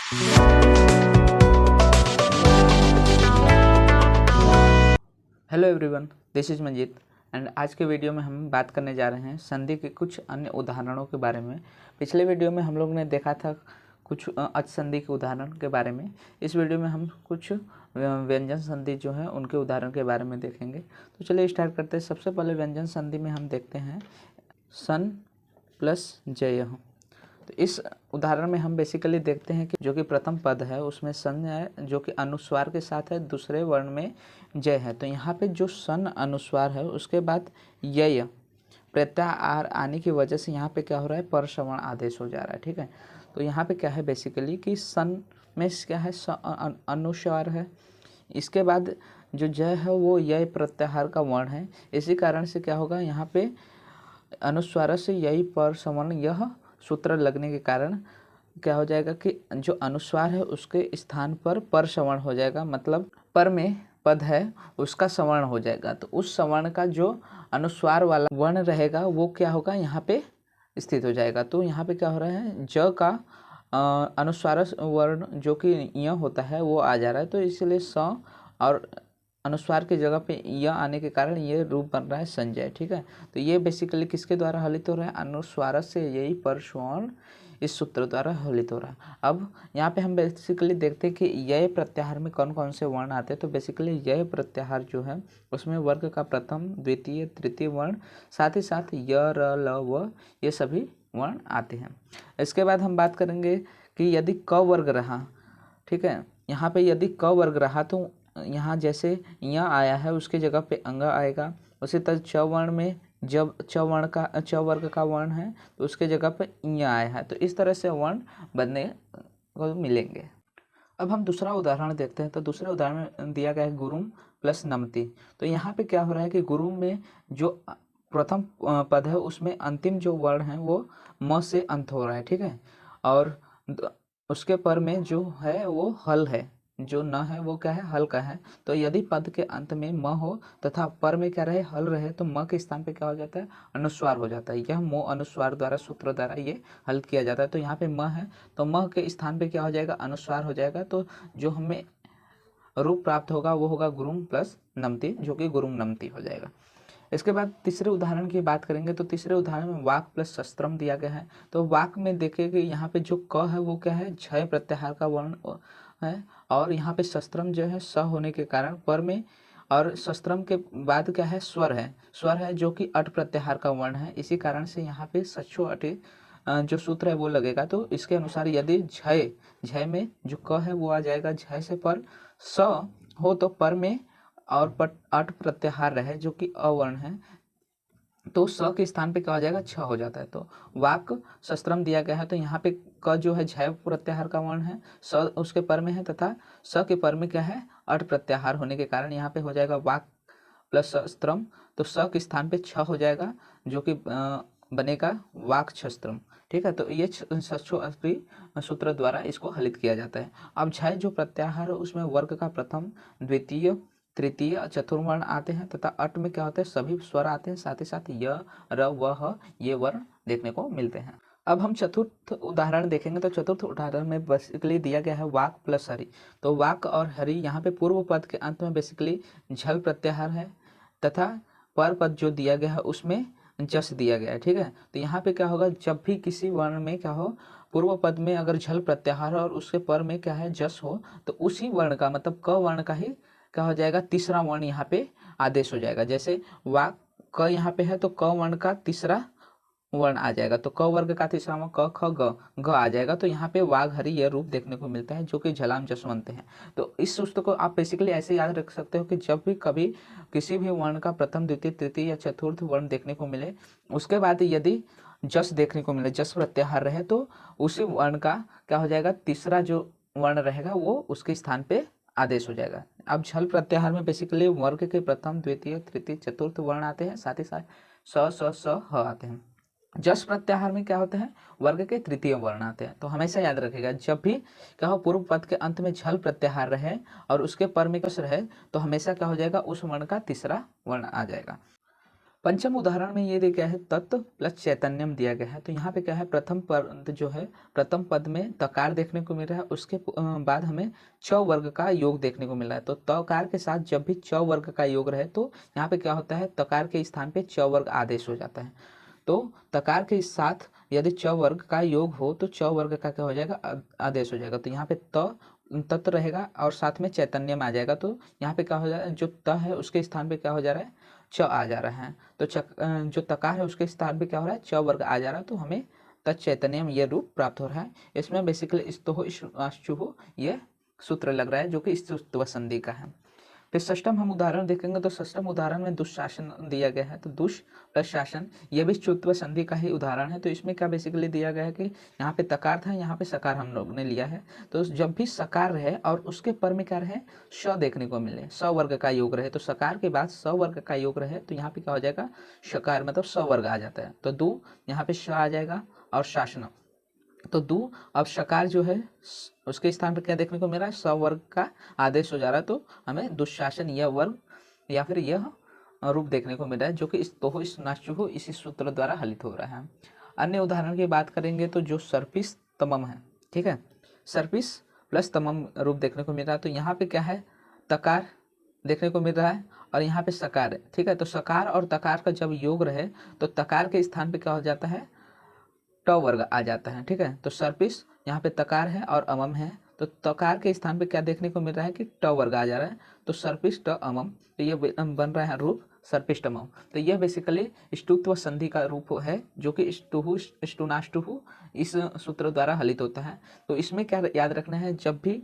Hello everyone, this is Manjeet and आज के video में हम बात करने जा रहे हैं संधि के कुछ अन्य उदाहरणों के बारे में। पिछले वीडियो में हम लोग ने देखा था कुछ अच संधि के उदाहरण के बारे में। इस वीडियो में हम कुछ व्यंजन संधि जो है उनके उदाहरण के बारे में देखेंगे। तो चलिए स्टार्ट करते हैं। सबसे पहले व्यंजन संधि में हम देखते हैं सन प्लस जय। तो इस उदाहरण में हम बेसिकली देखते हैं कि जो कि प्रथम पद है उसमें सन है जो कि अनुस्वार के साथ है, दूसरे वर्ण में जय है। तो यहाँ पे जो सन अनुस्वार है उसके बाद यय प्रत्याहार आने की वजह से यहाँ पे क्या हो रहा है, परसवर्ण आदेश हो जा रहा है। ठीक है, तो यहाँ पे क्या है बेसिकली कि सन में क्या है, अनुस्वार है, इसके बाद जो जय है वो यय प्रत्याहार का वर्ण है। इसी कारण से क्या होगा, यहाँ पे अनुस्वार से यही परसवर्ण यह सूत्र लगने के कारण क्या हो जाएगा कि जो अनुस्वार है उसके स्थान पर परसवर्ण हो जाएगा, मतलब पर में पद है उसका सवर्ण हो जाएगा। तो उस सवर्ण का जो अनुस्वार वाला वर्ण रहेगा वो क्या होगा, यहाँ पे स्थित हो जाएगा। तो यहाँ पे क्या हो रहा है, ज का अनुस्वार वर्ण जो कि य होता है वो आ जा रहा है। तो इसलिए स और अनुस्वार की जगह पे य आने के कारण ये रूप बन रहा है संजय। ठीक है, तो ये बेसिकली किसके द्वारा हलित हो रहा है, अनुस्वार से यही परसवर्ण इस सूत्र द्वारा हलित हो रहा है। अब यहाँ पे हम बेसिकली देखते हैं कि यय प्रत्याहार में कौन कौन से वर्ण आते हैं। तो बेसिकली यय प्रत्याहार जो है उसमें वर्ग का प्रथम, द्वितीय, तृतीय वर्ण, साथ ही साथ य, र, ल, व ये सभी वर्ण आते हैं। इसके बाद हम बात करेंगे कि यदि क वर्ग रहा, ठीक है, यहाँ पे यदि क वर्ग रहा तो यहाँ जैसे य आया है उसके जगह पे अंग आएगा। उसी तरह च वर्ण में जब च वर्ग का वर्ण है तो उसके जगह पे य आया है। तो इस तरह से वर्ण बनने को मिलेंगे। अब हम दूसरा उदाहरण देखते हैं। तो दूसरे उदाहरण में दिया गया है गुरुम प्लस नमति। तो यहाँ पे क्या हो रहा है कि गुरुम में जो प्रथम पद है उसमें अंतिम जो वर्ण है वो म से अंत हो रहा है। ठीक है, और उसके पर में जो है वो हल है, जो न है वो क्या है, हल का है। तो यदि पद के अंत में म हो तथा पर में क्या रहे, हल रहे, तो म के स्थान पे क्या हो जाता है, अनुस्वार हो जाता है। यह मो अनुस्वार द्वारा, सूत्र द्वारा ये हल किया जाता है। तो यहाँ पे म है तो म के स्थान पे क्या हो जाएगा, अनुस्वार हो जाएगा। तो जो हमें रूप प्राप्त होगा वो होगा गुरुम प्लस नमति, जो कि गुरुम नमति हो जाएगा। इसके बाद तीसरे उदाहरण की बात करेंगे। तो तीसरे उदाहरण में वाक प्लस शस्त्रम दिया गया है। तो वाक में देखिए कि यहाँ पे जो क है वो क्या है, झय प्रत्याहार का वर्ण है, और यहाँ पे शस्त्रम जो है स होने के कारण पर में, और शस्त्रम के बाद क्या है, स्वर है, स्वर है जो कि अट प्रत्याहार का वर्ण है। इसी कारण से यहाँ पे सचो अटे जो सूत्र है वो लगेगा। तो इसके अनुसार यदि झय, झय में जो क है वो आ जाएगा, झय से पर स हो तो पर में और अट प्रत्याहार रहे जो कि अवर्ण है तो स के स्थान पे क्या हो जाएगा, छ हो जाता है। तो वाक शस्त्रम दिया गया है तो यहाँ पे क जो है झय प्रत्याहार का वर्ण है, स उसके पर में है तथा स के पर में क्या है, अट प्रत्याहार होने के कारण यहाँ पे हो जाएगा वाक प्लस शस्त्रम। तो स के स्थान पे छ हो जाएगा जो कि बनेगा वाक शस्त्रम। ठीक है, तो ये सूत्र द्वारा इसको हलित किया जाता है। अब झय जो प्रत्याहार है उसमें वर्ग का प्रथम, द्वितीय, तृतीय, चतुर्वर्ण आते हैं तथा अट में क्या होता है, सभी स्वर आते हैं, साथ ही साथ य, र, व, ह ये वर्ण देखने को मिलते हैं। अब हम चतुर्थ उदाहरण देखेंगे। तो चतुर्थ उदाहरण में बेसिकली दिया गया है वाक प्लस हरि। तो वाक और हरि यहाँ पे पूर्व पद के अंत में बेसिकली झल प्रत्याहार है तथा पर पद जो दिया गया है उसमें जस दिया गया है। ठीक है, तो यहाँ पे क्या होगा, जब भी किसी वर्ण में क्या हो, पूर्व पद में अगर झल प्रत्याहार और उसके पर में क्या है, जस हो, तो उसी वर्ण का मतलब क वर्ण का ही क्या हो जाएगा, तीसरा वर्ण यहाँ पे आदेश हो जाएगा। जैसे वाक क यहाँ पे है तो क वर्ण का तीसरा वर्ण आ जाएगा। तो क वर्ग का तीसरा वर्ण क, ख, ग आ जाएगा। तो यहाँ पे वाघ हरि यह रूप देखने को मिलता है जो कि झलाम जसवंत है। तो इस सूत्र को आप बेसिकली ऐसे याद रख सकते हो कि जब भी कभी किसी भी वर्ण का प्रथम, द्वितीय, तृतीय या चतुर्थ वर्ण देखने को मिले, उसके बाद यदि जस देखने को मिले, जस प्रत्याहार रहे, तो उसी वर्ण का क्या हो जाएगा, तीसरा जो वर्ण रहेगा वो उसके स्थान पे आदेश हो जाएगा। अब झल प्रत्याहार में बेसिकली वर्ग के प्रथम, द्वितीय, तृतीय, चतुर्थ वर्ण आते हैं, साथ ही साथ स, स, स, ह आते हैं। जस प्रत्याहार में क्या होता है, वर्ग के तृतीय वर्ण आते हैं। तो हमेशा याद रखेगा जब भी क्या हो, पूर्व पद के अंत में झल प्रत्याहार रहे और उसके पर में कस रहे, तो हमेशा क्या हो जाएगा, उस वर्ण का तीसरा वर्ण आ जाएगा। पंचम उदाहरण में ये क्या है, तत्व प्लस चैतन्यम दिया गया है। तो यहाँ पे क्या है, प्रथम पद जो है, प्रथम पद में तकार देखने को मिल रहा है, उसके बाद हमें च वर्ग का योग देखने को मिल रहा है। तो तकार के साथ जब भी च वर्ग का योग रहे तो यहाँ पे क्या होता है, तकार के स्थान पे च वर्ग आदेश हो जाता है। तो तकार के साथ यदि च वर्ग का योग हो तो च वर्ग का क्या हो जाएगा, आदेश हो जाएगा। तो यहाँ पे तत्व रहेगा और साथ में चैतन्य में आ जाएगा। तो यहाँ पे क्या हो जाएगा, जो त है उसके स्थान पे क्या हो जा रहा है, च आ जा रहा है। तो जो तकार है उसके स्थान पे क्या हो रहा है, च वर्ग आ जा रहा है। तो हमें तच्चैतन्यम ये रूप प्राप्त हो रहा है। इसमें बेसिकली स्तोह अश्चुः ये सूत्र लग रहा है जो कि स्तुत्व संधि का है। फिर षष्ठम हम उदाहरण देखेंगे। तो षष्ठम उदाहरण में दुशासन दिया गया है। तो दुष प्लस शासन ये भी स्तुत्व संधि का ही उदाहरण है। तो इसमें क्या बेसिकली दिया गया है कि यहाँ पे तकार था, यहाँ पे सकार हम लोग ने लिया है। तो जब भी सकार रहे और उसके पर में क्या रहे, स देखने को मिले, स वर्ग का योग रहे, तो सकार के बाद स वर्ग का योग रहे तो यहाँ पे क्या हो जाएगा, शकार मतलब स वर्ग आ जाता है। तो दो यहाँ पे श आ जाएगा और शासन। तो दो अब शकार जो है उसके स्थान पर क्या देखने को मिल रहा है, स वर्ग का आदेश हो जा रहा है। तो हमें दुशासन यह वर्ग या फिर यह रूप देखने को मिल रहा है जो कि इसी सूत्र द्वारा हलित हो रहा है। अन्य उदाहरण की बात करेंगे तो जो सर्पिस तमम है, ठीक है, सर्पिस प्लस तमम रूप देखने को मिल रहा है। तो यहाँ पे क्या है, तकार देखने को मिल रहा है और यहाँ पे सकार है, ठीक है। तो सकार और तकार का जब योग रहे तो तकार के स्थान पे क्या हो जाता है, ट वर्ग आ जाता है, ठीक है। तो सर्पिस यहाँ पे तकार है और अमम है। तो तकार के स्थान पे क्या देखने को मिल रहा है कि ट वर्ग आ जा रहा है। तो सर्पिस ट अमम, तो ये बन रहा है रूप सर्पिष्ट अमम। तो यह बेसिकली स्तुत्व संधि का रूप है जो कि ष्टुहु ष्टुनाष्टुहु इस सूत्र द्वारा हलित होता है। तो इसमें क्या याद रखना है, जब भी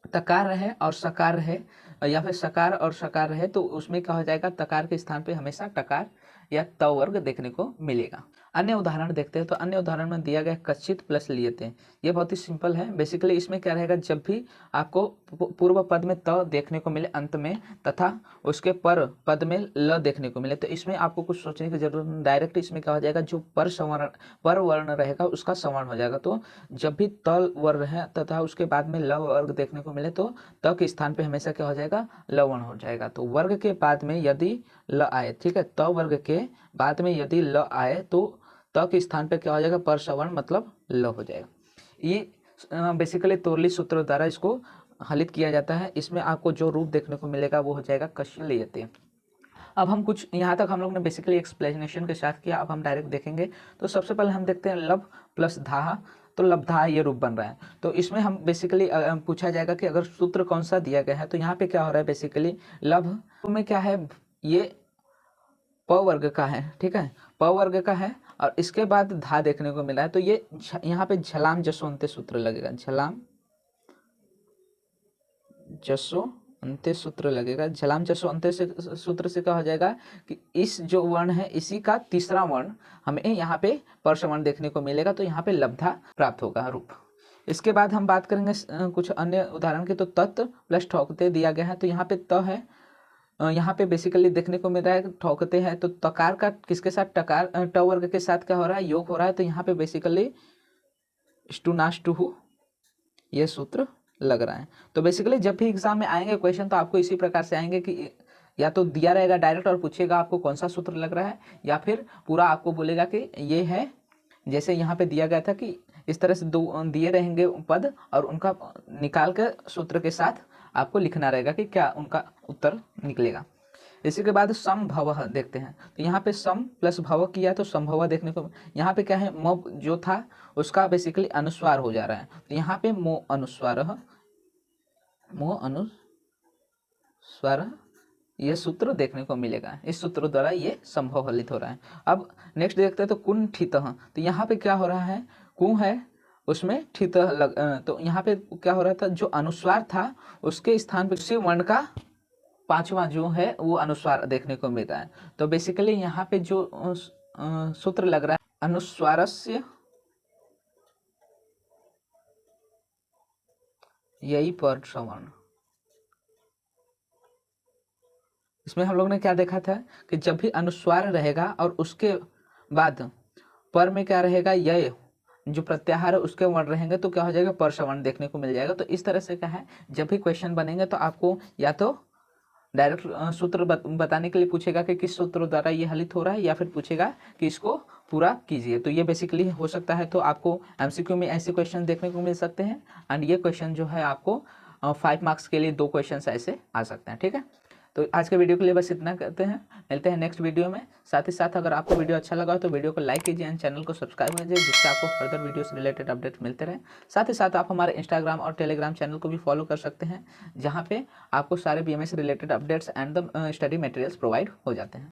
तकार रहे और सकार रहे या फिर सकार और सकार रहे तो उसमें क्या हो जाएगा, तकार के स्थान पे हमेशा टकार या त वर्ग देखने को मिलेगा। अन्य उदाहरण देखते हैं। तो अन्य उदाहरण में दिया गया कच्चित प्लस लियते, ये बहुत ही सिंपल है। बेसिकली इसमें क्या रहेगा, जब भी आपको पूर्व पद में त देखने को मिले अंत में तथा उसके पर पद में ल देखने को मिले तो इसमें आपको कुछ सोचने की जरूरत नहीं, डायरेक्ट इसमें क्या हो जाएगा, जो पर वर्ण रहेगा उसका सवर्ण हो जाएगा। तो जब भी त वर्ण है तथा उसके बाद में ल वर्ग देखने को मिले तो त के स्थान पे हमेशा क्या हो जाएगा, लवर्ण हो जाएगा। तो वर्ग के बाद में यदि ल आए, ठीक है, त वर्ग के बाद में यदि ल आए तो त के स्थान पे क्या हो जाएगा, पर सवर्ण मतलब ल हो जाएगा। ये बेसिकली तोरली सूत्र द्वारा इसको हलित किया जाता है। इसमें आपको जो रूप देखने को मिलेगा वो हो जाएगा कश्यलीयते। अब हम कुछ यहाँ तक हम लोग ने बेसिकली एक्सप्लेनेशन के साथ किया। अब हम डायरेक्ट देखेंगे। तो सबसे पहले हम देखते हैं लब प्लस धाहा। तो लब्धा ये रूप बन रहा है। तो इसमें हम बेसिकली पूछा जाएगा कि अगर सूत्र कौन सा दिया गया है। तो यहाँ पे क्या हो रहा है, बेसिकली लब में क्या है, ये प वर्ग का है, ठीक है, प वर्ग का है और इसके बाद धा देखने को मिला है। तो ये यहाँ पे झलाम जसो अंत्य सूत्र लगेगा, झलाम जसो अंत्य सूत्र लगेगा। झलाम जसो अंत्य से सूत्र से क्या हो जाएगा कि इस जो वर्ण है इसी का तीसरा वर्ण हमें यहाँ पे परसवर्ण देखने को मिलेगा। तो यहाँ पे लब्धा प्राप्त होगा रूप। इसके बाद हम बात करेंगे कुछ अन्य उदाहरण के। तो तत्व प्लस ठोकते दिया गया है। तो यहाँ पे त है, यहाँ पे बेसिकली देखने को मिल रहा है ठोकते हैं। तो तकार का किसके साथ, टकार ट वर्ग के साथ क्या हो रहा है, योग हो रहा है। तो यहाँ पे बेसिकली ष्टुनाष्टुहु ये सूत्र लग रहा है। तो बेसिकली जब भी एग्जाम में आएंगे क्वेश्चन तो आपको इसी प्रकार से आएंगे कि या तो दिया रहेगा डायरेक्ट और पूछेगा आपको कौन सा सूत्र लग रहा है, या फिर पूरा आपको बोलेगा कि ये है, जैसे यहाँ पे दिया गया था कि इस तरह से दो दिए रहेंगे पद और उनका निकाल कर सूत्र के साथ आपको लिखना रहेगा कि क्या उनका उत्तर निकलेगा। इसी के बाद संभव देखते हैं। तो यहाँ पे सम प्लस भव किया तो संभव देखने को, यहाँ पे क्या है, म जो था उसका बेसिकली अनुस्वार हो जा रहा है। तो यहाँ पे मो अनुस्वार, मो अनुस्वार ये सूत्र देखने को मिलेगा। इस सूत्र द्वारा ये संभव हलित हो रहा है। अब नेक्स्ट देखते हैं। तो कुंठित, तो यहाँ पे क्या हो रहा है, कु है उसमें ठित लग, तो यहाँ पे क्या हो रहा था, जो अनुस्वार था उसके स्थान पे उसी वर्ण का पांचवा जो है वो अनुस्वार देखने को मिल रहा है। तो बेसिकली यहाँ पे जो सूत्र लग रहा है अनुस्वारस्य यही पर सवर्ण। इसमें हम लोग ने क्या देखा था कि जब भी अनुस्वार रहेगा और उसके बाद पर में क्या रहेगा, यह जो प्रत्याहार है उसके वर्ण रहेंगे तो क्या हो जाएगा, पर सवर्ण देखने को मिल जाएगा। तो इस तरह से क्या है, जब भी क्वेश्चन बनेंगे तो आपको या तो डायरेक्ट सूत्र बताने के लिए पूछेगा कि किस सूत्र द्वारा ये हलित हो रहा है, या फिर पूछेगा कि इसको पूरा कीजिए। तो ये बेसिकली हो सकता है। तो आपको एमसीक्यू में ऐसे क्वेश्चन देखने को मिल सकते हैं, एंड ये क्वेश्चन जो है आपको 5 मार्क्स के लिए 2 क्वेश्चन ऐसे आ सकते हैं। ठीक है, तो आज के वीडियो के लिए बस इतना करते हैं, मिलते हैं नेक्स्ट वीडियो में। साथ ही साथ अगर आपको वीडियो अच्छा लगा हो तो वीडियो को लाइक कीजिए एंड चैनल को सब्सक्राइब कीजिए, जिससे आपको फर्दर वीडियो से रिलेटेड अपडेट्स मिलते रहें। साथ ही साथ आप हमारे इंस्टाग्राम और टेलीग्राम चैनल को भी फॉलो कर सकते हैं, जहाँ पे आपको सारे BMS related updates and the study materials provide हो जाते हैं।